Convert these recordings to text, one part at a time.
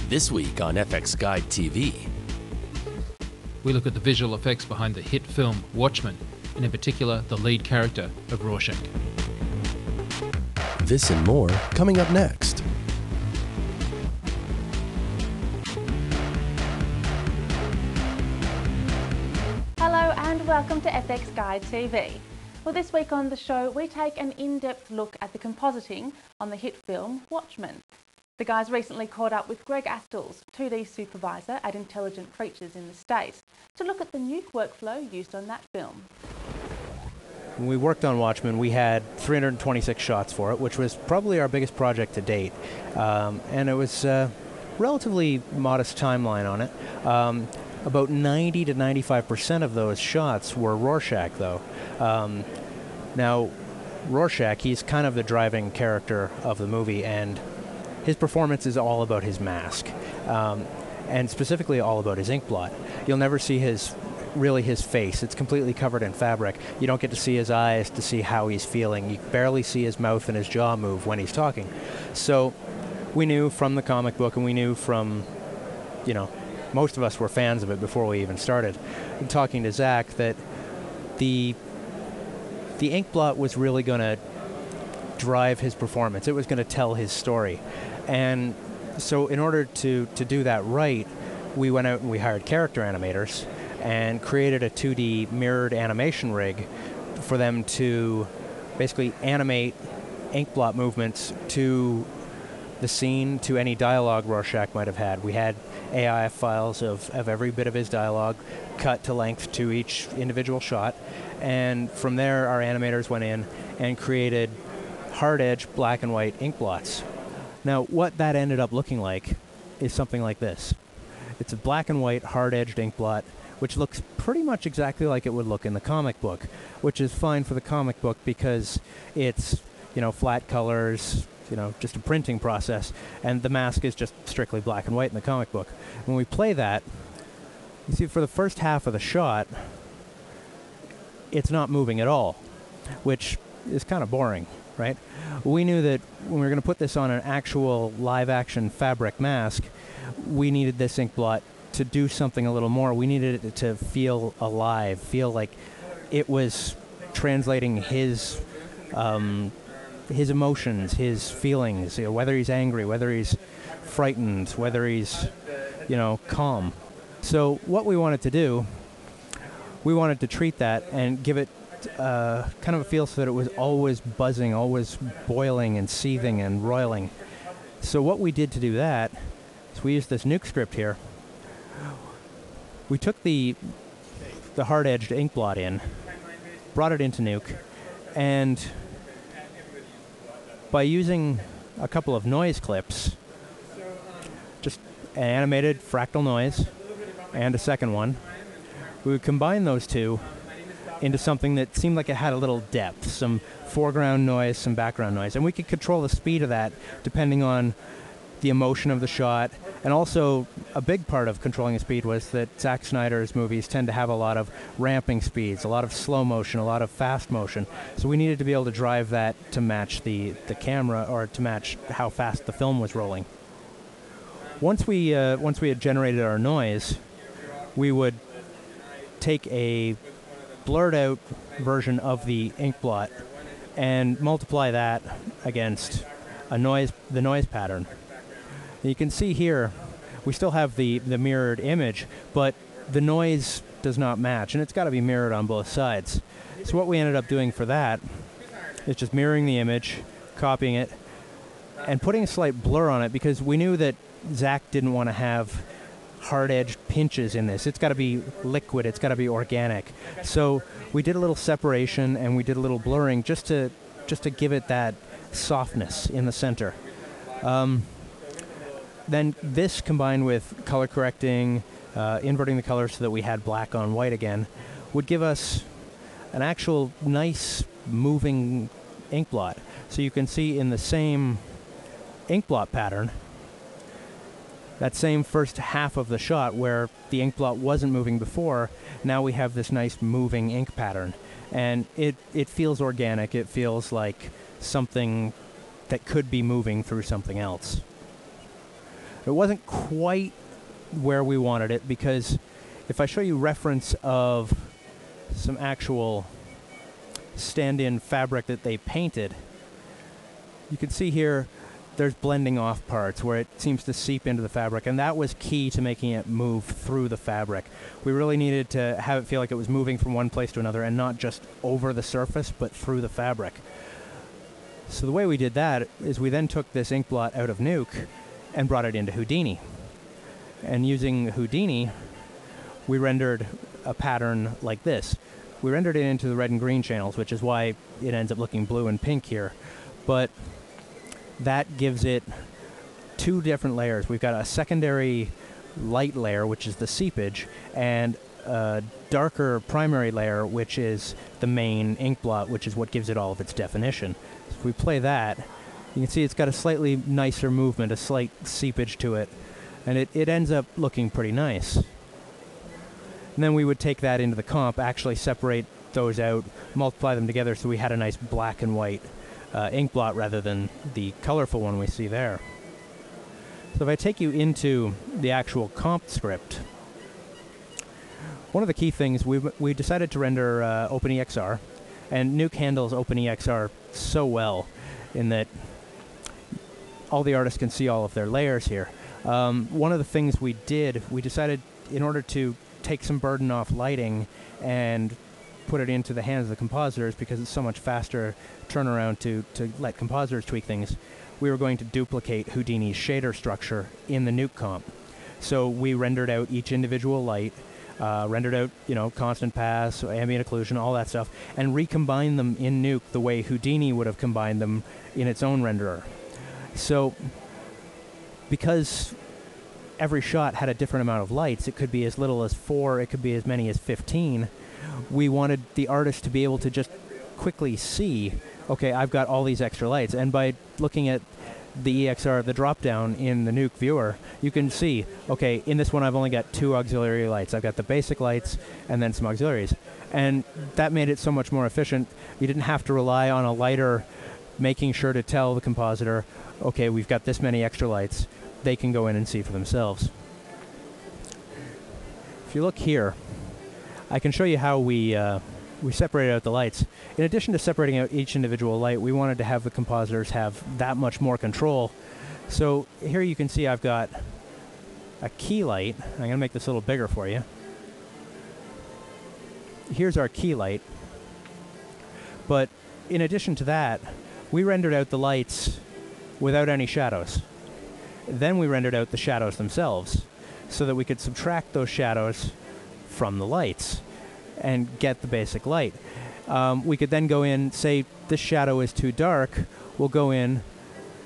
This week on FX Guide TV. We look at the visual effects behind the hit film Watchmen, and in particular the lead character of Rorschach. This and more coming up next. Hello and welcome to FX Guide TV. Well, this week on the show we take an in-depth look at the compositing on the hit film Watchmen. The guys recently caught up with Greg Astiles, 2D supervisor at Intelligent Creatures in the States, to look at the nuke workflow used on that film. When we worked on Watchmen, we had 326 shots for it, which was probably our biggest project to date. And it was a relatively modest timeline on it. About 90 to 95% of those shots were Rorschach, though. Now, Rorschach, he's kind of the driving character of the movie, and his performance is all about his mask, and specifically all about his ink blot. You'll never see his face. It's completely covered in fabric. You don't get to see his eyes to see how he's feeling. You barely see his mouth and his jaw move when he's talking. So we knew from the comic book, and we knew from, most of us were fans of it before we even started, and talking to Zach, that the ink blot was really going to drive his performance. It was going to tell his story. And so in order to do that right, we went out and we hired character animators and created a 2D mirrored animation rig for them to basically animate ink blot movements to the scene, to any dialogue Rorschach might have had. We had AI files of every bit of his dialogue cut to length to each individual shot. And from there, our animators went in and created hard-edge black and white ink blots. Now, what that ended up looking like is something like this. It's a black and white hard-edged ink blot, which looks pretty much exactly like it would look in the comic book, which is fine for the comic book because it's, flat colors, just a printing process, and the mask is just strictly black and white in the comic book. When we play that, you see for the first half of the shot, it's not moving at all, which is kind of boring, right? We knew that when we were going to put this on an actual live-action fabric mask, we needed this ink blot to do something a little more. We needed it to feel alive, feel like it was translating his emotions, his feelings, whether he's angry, whether he's frightened, whether he's, calm. So what we wanted to do, we wanted to treat that and give it kind of a feel so that it was always buzzing, always boiling and seething and roiling. So what we did to do that is we used this nuke script here. We took the hard-edged ink blot in, brought it into nuke, and by using a couple of noise clips, just an animated fractal noise and a second one, we would combine those two into something that seemed like it had a little depth, some foreground noise, some background noise. And we could control the speed of that depending on the emotion of the shot. And also, a big part of controlling the speed was that Zack Snyder's movies tend to have a lot of ramping speeds, a lot of slow motion, a lot of fast motion. So we needed to be able to drive that to match the camera, or to match how fast the film was rolling. Once we had generated our noise, we would take a blurred out version of the ink blot and multiply that against the noise pattern. You can see here we still have the mirrored image, but the noise does not match, and it's got to be mirrored on both sides. So what we ended up doing for that is just mirroring the image, copying it, and putting a slight blur on it, because we knew that Zach didn't want to have hard-edged pinches in this. It's got to be liquid, it's got to be organic. So we did a little separation and we did a little blurring just to give it that softness in the center. Then this, combined with color correcting, inverting the colors so that we had black on white again, would give us an actual nice moving ink blot. So you can see in the same ink blot pattern, that same first half of the shot where the ink blot wasn't moving before, now we have this nice moving ink pattern. And it feels organic. It feels like something that could be moving through something else. It wasn't quite where we wanted it, because if I show you reference of some actual stand-in fabric that they painted, you can see here there's blending off parts where it seems to seep into the fabric, and that was key to making it move through the fabric. We really needed to have it feel like it was moving from one place to another and not just over the surface but through the fabric. So the way we did that is we then took this ink blot out of Nuke and brought it into Houdini. And using Houdini, we rendered a pattern like this. We rendered it into the red and green channels, which is why it ends up looking blue and pink here. But that gives it two different layers. We've got a secondary light layer, which is the seepage, and a darker primary layer, which is the main ink blot, which is what gives it all of its definition. So if we play that, you can see it's got a slightly nicer movement, a slight seepage to it, and it ends up looking pretty nice. And then we would take that into the comp, actually separate those out, multiply them together so we had a nice black and white ink blot rather than the colorful one we see there. So if I take you into the actual comp script, one of the key things, we decided to render OpenEXR, and Nuke handles OpenEXR so well in that all the artists can see all of their layers here. One of the things we did, we decided in order to take some burden off lighting and put it into the hands of the compositors, because it's so much faster turnaround to let compositors tweak things, we were going to duplicate Houdini's shader structure in the Nuke comp. So we rendered out each individual light, rendered out, constant pass, ambient occlusion, all that stuff, and recombined them in Nuke the way Houdini would have combined them in its own renderer. So because every shot had a different amount of lights, it could be as little as 4, it could be as many as 15, we wanted the artist to be able to just quickly see, okay, I've got all these extra lights. And by looking at the EXR, the drop-down in the Nuke viewer, you can see, okay, in this one I've only got 2 auxiliary lights. I've got the basic lights and then some auxiliaries. And that made it so much more efficient. You didn't have to rely on a lighter making sure to tell the compositor, okay, we've got this many extra lights. They can go in and see for themselves. If you look here, I can show you how we separated out the lights. In addition to separating out each individual light, we wanted to have the compositors have that much more control. So here you can see I've got a key light. I'm going to make this a little bigger for you. Here's our key light. But in addition to that, we rendered out the lights without any shadows. Then we rendered out the shadows themselves so that we could subtract those shadows from the lights and get the basic light. We could then go in, say this shadow is too dark, we'll go in,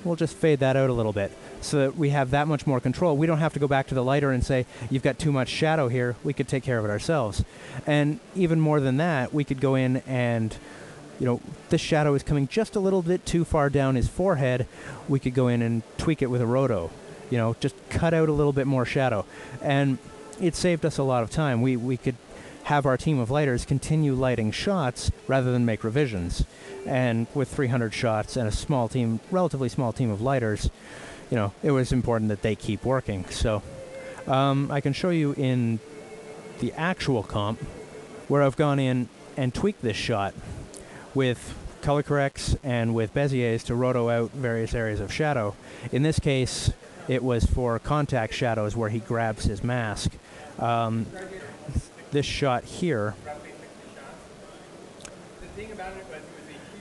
we'll just fade that out a little bit so that we have that much more control. We don't have to go back to the lighter and say, you've got too much shadow here, we could take care of it ourselves. And even more than that, we could go in and, this shadow is coming just a little bit too far down his forehead, we could go in and tweak it with a roto. Just cut out a little bit more shadow. And it saved us a lot of time. We could have our team of lighters continue lighting shots rather than make revisions. And with 300 shots and a small team, relatively small team of lighters, it was important that they keep working. So I can show you in the actual comp where I've gone in and tweaked this shot with color corrects and with Beziers to roto out various areas of shadow. In this case, it was for contact shadows where he grabs his mask. This shot here,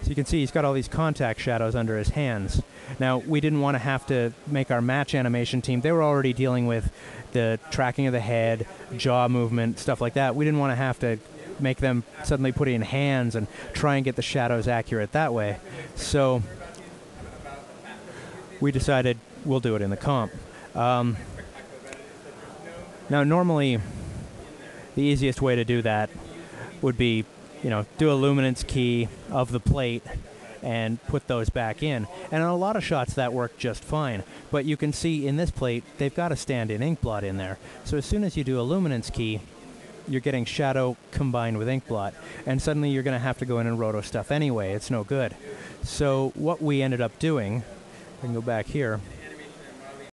so you can see he's got all these contact shadows under his hands. Now, we didn't want to have to make our match animation team. They were already dealing with the tracking of the head, jaw movement, stuff like that. We didn't want to have to make them suddenly put in hands and try and get the shadows accurate that way. So we decided we'll do it in the comp. Now, normally, the easiest way to do that would be, do a luminance key of the plate and put those back in. And on a lot of shots, that worked just fine. But you can see in this plate, they've got a stand-in ink blot in there. So as soon as you do a luminance key, you're getting shadow combined with ink blot. And suddenly you're going to have to go in and roto stuff anyway. It's no good. So what we ended up doing, I can go back here,